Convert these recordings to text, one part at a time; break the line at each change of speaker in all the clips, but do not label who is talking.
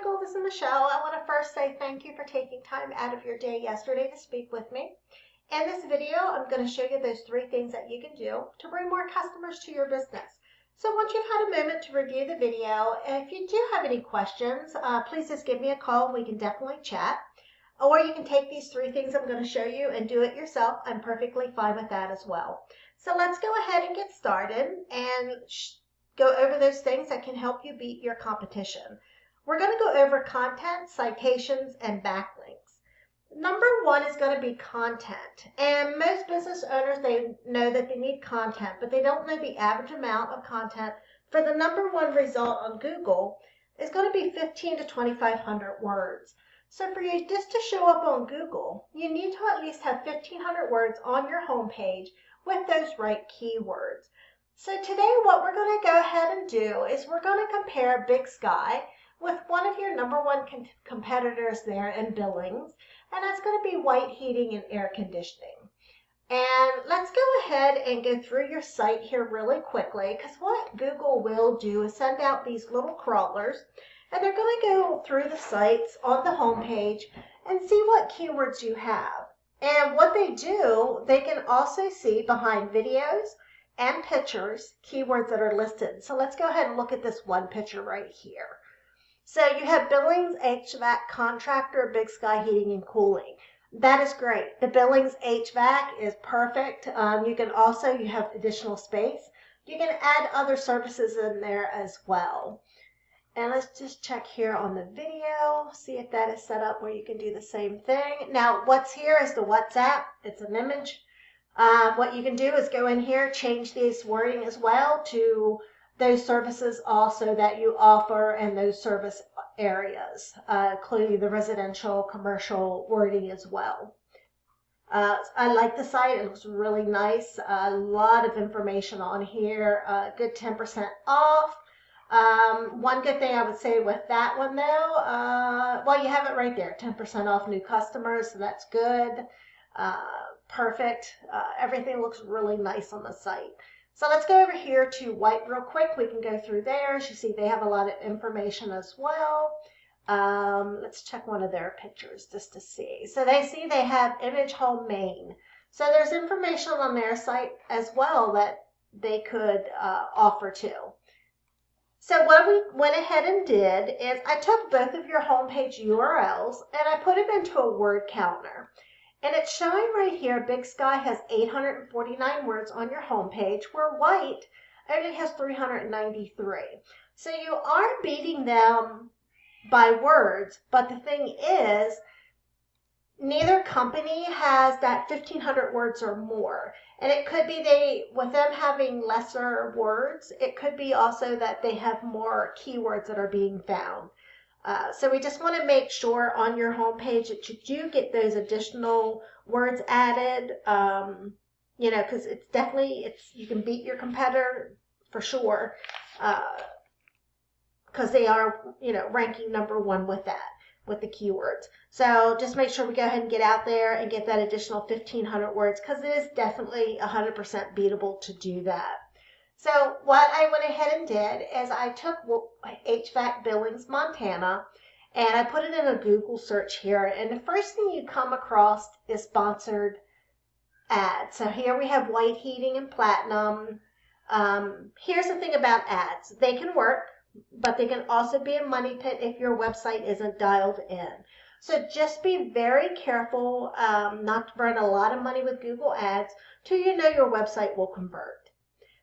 Michael, this is Michelle. I want to first say thank you for taking time out of your day yesterday to speak with me. In this video, I'm going to show you those 3 things that you can do to bring more customers to your business. So once you've had a moment to review the video, if you do have any questions, please just give me a call and we can definitely chat. Or you can take these 3 things I'm going to show you and do it yourself. I'm perfectly fine with that as well. So let's go ahead and get started and go over those things that can help you beat your competition. We're going to go over content, citations, and backlinks. Number 1 is going to be content. And most business owners, they know that they need content, but they don't know the average amount of content for the number 1 result on Google is going to be 15 to 2,500 words. So for you just to show up on Google, you need to at least have 1,500 words on your homepage with those right keywords. So today what we're going to go ahead and do is we're going to compare 𝙬𝙧𝙨𝙞𝙙𝙚 with one of your number 1 competitors there in Billings, and that's going to be white heating and air conditioning. And let's go ahead and go through your site here really quickly, because what Google will do is send out these little crawlers, and they're going to go through the sites on the home page and see what keywords you have. And what they do, they can also see behind videos and pictures keywords that are listed. So let's go ahead and look at this one picture right here. So you have Billings HVAC contractor, Big Sky Heating and Cooling. That is great. The Billings HVAC is perfect. You can also, you have additional space. You can add other services in there as well. And let's just check here on the video, see if that is set up where you can do the same thing. Now, what's here is the WhatsApp. It's an image. What you can do is go in here, change this wording as well to those services also that you offer and those service areas, including the residential, commercial wording as well. I like the site. It looks really nice. A lot of information on here. Good 10% off. One good thing I would say with that one though, well, you have it right there, 10% off new customers, so that's good. Perfect. Everything looks really nice on the site. So let's go over here to white real quick. We can go through there. As you see, they have a lot of information as well. Let's check one of their pictures just to see. So they have image home main. So there's information on their site as well that they could offer too. So what we went ahead and did is I took both of your homepage URLs and I put it into a word counter. And it's showing right here, Big Sky has 849 words on your homepage, where white only has 393. So you are beating them by words, but the thing is, neither company has that 1,500 words or more. And it could be with them having lesser words, it could be also that they have more keywords that are being found. So we just want to make sure on your homepage that you do get those additional words added, you know, because it's definitely, you can beat your competitor for sure, because they are, you know, ranking number 1 with that, with the keywords. So just make sure we go ahead and get out there and get that additional 1,500 words, because it is definitely 100% beatable to do that. So what I went ahead and did is I took HVAC Billings, Montana, and I put it in a Google search here. And the first thing you come across is sponsored ads. So here we have white heating and platinum. Here's the thing about ads. They can work, but they can also be a money pit if your website isn't dialed in. So just be very careful not to burn a lot of money with Google ads till you know your website will convert.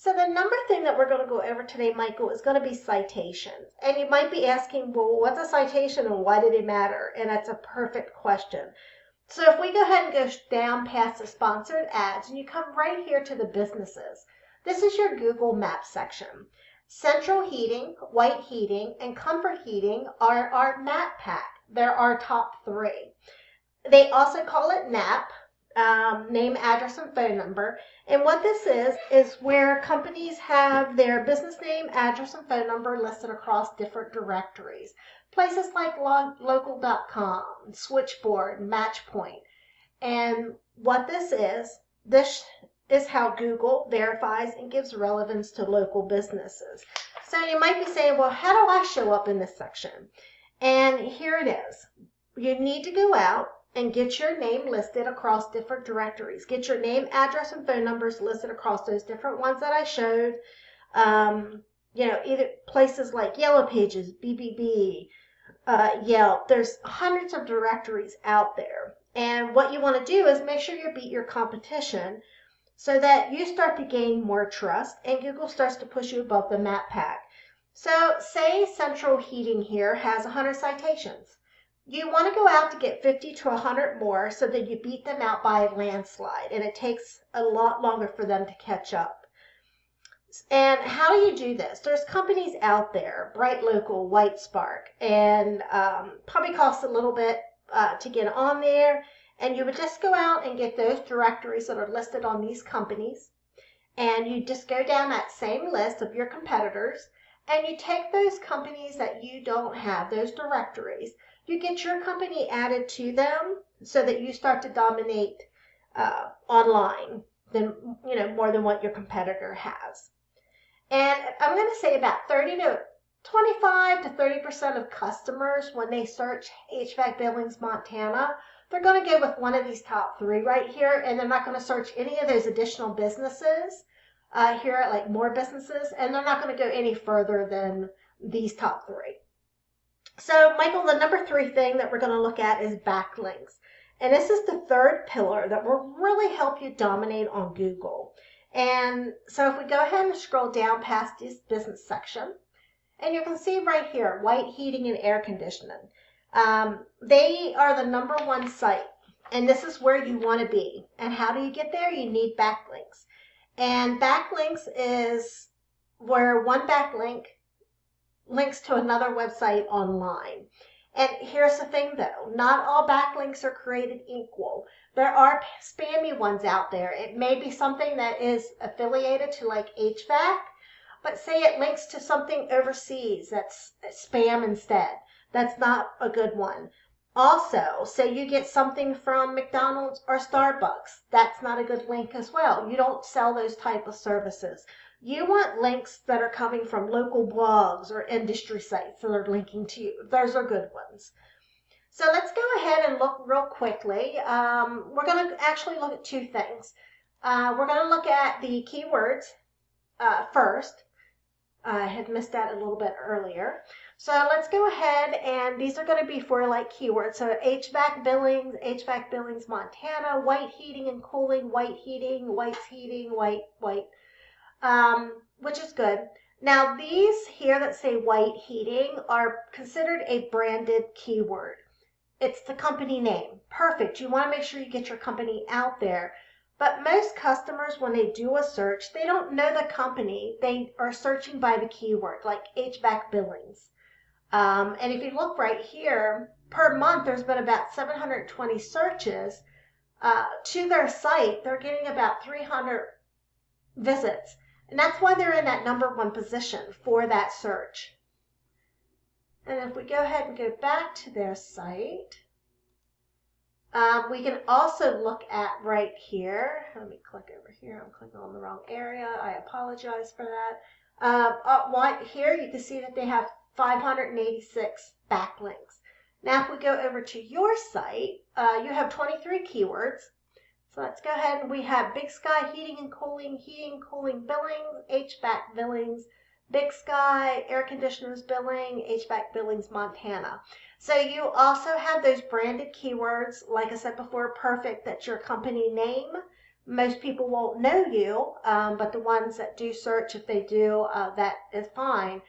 So the number thing that we're going to go over today, Michael, is going to be citations. And you might be asking, well, what's a citation and why do they matter? And that's a perfect question. So if we go ahead and go down past the sponsored ads and you come right here to the businesses, this is your Google Maps section. Central Heating, White Heating, and Comfort Heating are our map pack. They're our top 3. They also call it NAP. Name, address, and phone number. And what this is where companies have their business name, address, and phone number listed across different directories. Places like local.com, Switchboard, Matchpoint. And what this is how Google verifies and gives relevance to local businesses. So you might be saying, well, how do I show up in this section? And here it is. You need to go out and get your name listed across different directories. Get your name, address, and phone numbers listed across those different ones that I showed. Either places like Yellow Pages, BBB, Yelp. There's hundreds of directories out there. And what you want to do is make sure you beat your competition so that you start to gain more trust and Google starts to push you above the map pack. So say Central Heating here has 100 citations. You want to go out to get 50 to 100 more so that you beat them out by a landslide, and it takes a lot longer for them to catch up. And how do you do this? There's companies out there, Bright Local, White Spark, and probably costs a little bit to get on there. And you would just go out and get those directories that are listed on these companies. And you just go down that same list of your competitors, and you take those companies that you don't have, those directories, you get your company added to them so that you start to dominate online more than what your competitor has. And I'm going to say about 25 to 30% of customers, when they search HVAC Billings, Montana, they're going to go with one of these top three right here, and they're not going to search any of those additional businesses here, like more businesses, and they're not going to go any further than these top three. So, Michael, the number 3 thing that we're going to look at is backlinks. And this is the third pillar that will really help you dominate on Google. And so if we go ahead and scroll down past this business section, and you can see right here, White Heating and Air Conditioning. They are the number 1 site, and this is where you want to be. And how do you get there? You need backlinks. And backlinks is where one backlink links to another website online. And here's the thing though, not all backlinks are created equal. There are spammy ones out there. It may be something that is affiliated to like HVAC, but say it links to something overseas that's spam instead. That's not a good one. Also, say you get something from McDonald's or Starbucks. That's not a good link as well. You don't sell those type of services. You want links that are coming from local blogs or industry sites that are linking to you. Those are good ones. So let's go ahead and look real quickly. We're going to actually look at 2 things. We're going to look at the keywords first. I had missed that a little bit earlier. So let's go ahead, and these are going to be for like keywords. So HVAC Billings, Montana, White Heating and Cooling, White Heating, White's Heating, White, which is good. Now these here that say White Heating are considered a branded keyword. It's the company name. Perfect. You want to make sure you get your company out there. But most customers, when they do a search, they don't know the company. They are searching by the keyword, like HVAC Billings. And if you look right here, per month, there's been about 720 searches to their site. They're getting about 300 visits. And that's why they're in that number 1 position for that search. And if we go ahead and go back to their site, we can also look at right here. Let me click over here. I'm clicking on the wrong area. I apologize for that. Here you can see that they have 586 backlinks. Now if we go over to your site, you have 23 keywords. So let's go ahead, and we have Big Sky Heating and Cooling Billings, HVAC Billings, Big Sky Air Conditioners Billing, HVAC Billings, Montana. So you also have those branded keywords, like I said before, perfect, that's your company name. Most people won't know you, but the ones that do search, if they do, that is fine.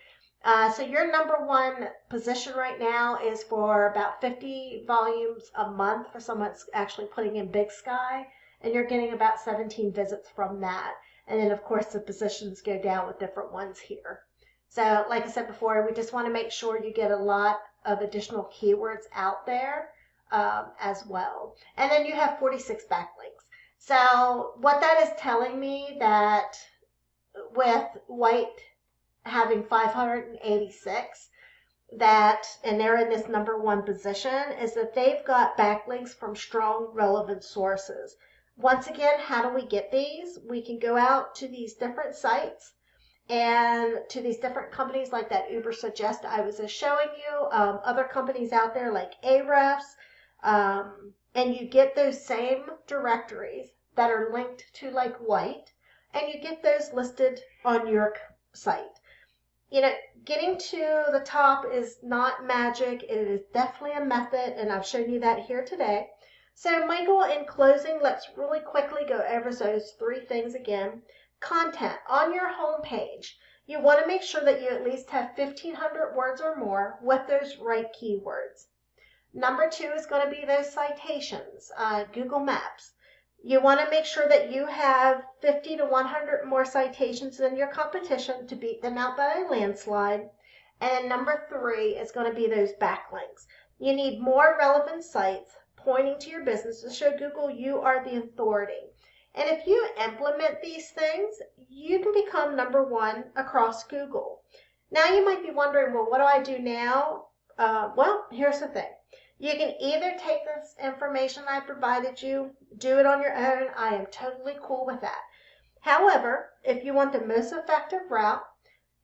So your number 1 position right now is for about 50 volumes a month for someone that's actually putting in Big Sky, and you're getting about 17 visits from that. And then, of course, the positions go down with different ones here. So, like I said before, we just want to make sure you get a lot of additional keywords out there as well. And then you have 46 backlinks. So, what that is telling me that with White having 586, and they're in this number 1 position, is that they've got backlinks from strong, relevant sources. Once again, how do we get these? We can go out to these different sites, and to these different companies like that Uber Suggest I was just showing you, other companies out there like Ahrefs, and you get those same directories that are linked to like White, and you get those listed on your site. You know, getting to the top is not magic. It is definitely a method, and I've shown you that here today. So, Michael, in closing, let's really quickly go over those three things again. Content on your home page. You want to make sure that you at least have 1,500 words or more with those right keywords. Number two is going to be those citations, Google Maps. You want to make sure that you have 50 to 100 more citations than your competition to beat them out by a landslide. And number three is going to be those backlinks. You need more relevant sites pointing to your business to show Google you are the authority. And if you implement these things, you can become number one across Google. Now you might be wondering, well, what do I do now? Well, here's the thing. You can either take this information I provided you, do it on your own. I am totally cool with that. However, if you want the most effective route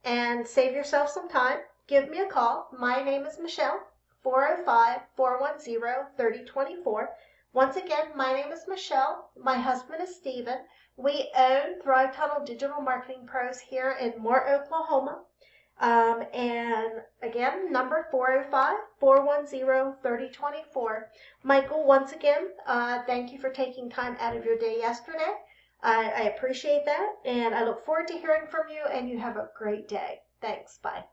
and save yourself some time, give me a call. My name is Michelle, 405-410-3024. Once again, my name is Michelle. My husband is Steven. We own Thrive Tunnel Digital Marketing Pros here in Moore, Oklahoma. And again, number 405-410-3024. Michael, once again, thank you for taking time out of your day yesterday. I appreciate that, and I look forward to hearing from you, and you have a great day. Thanks. Bye.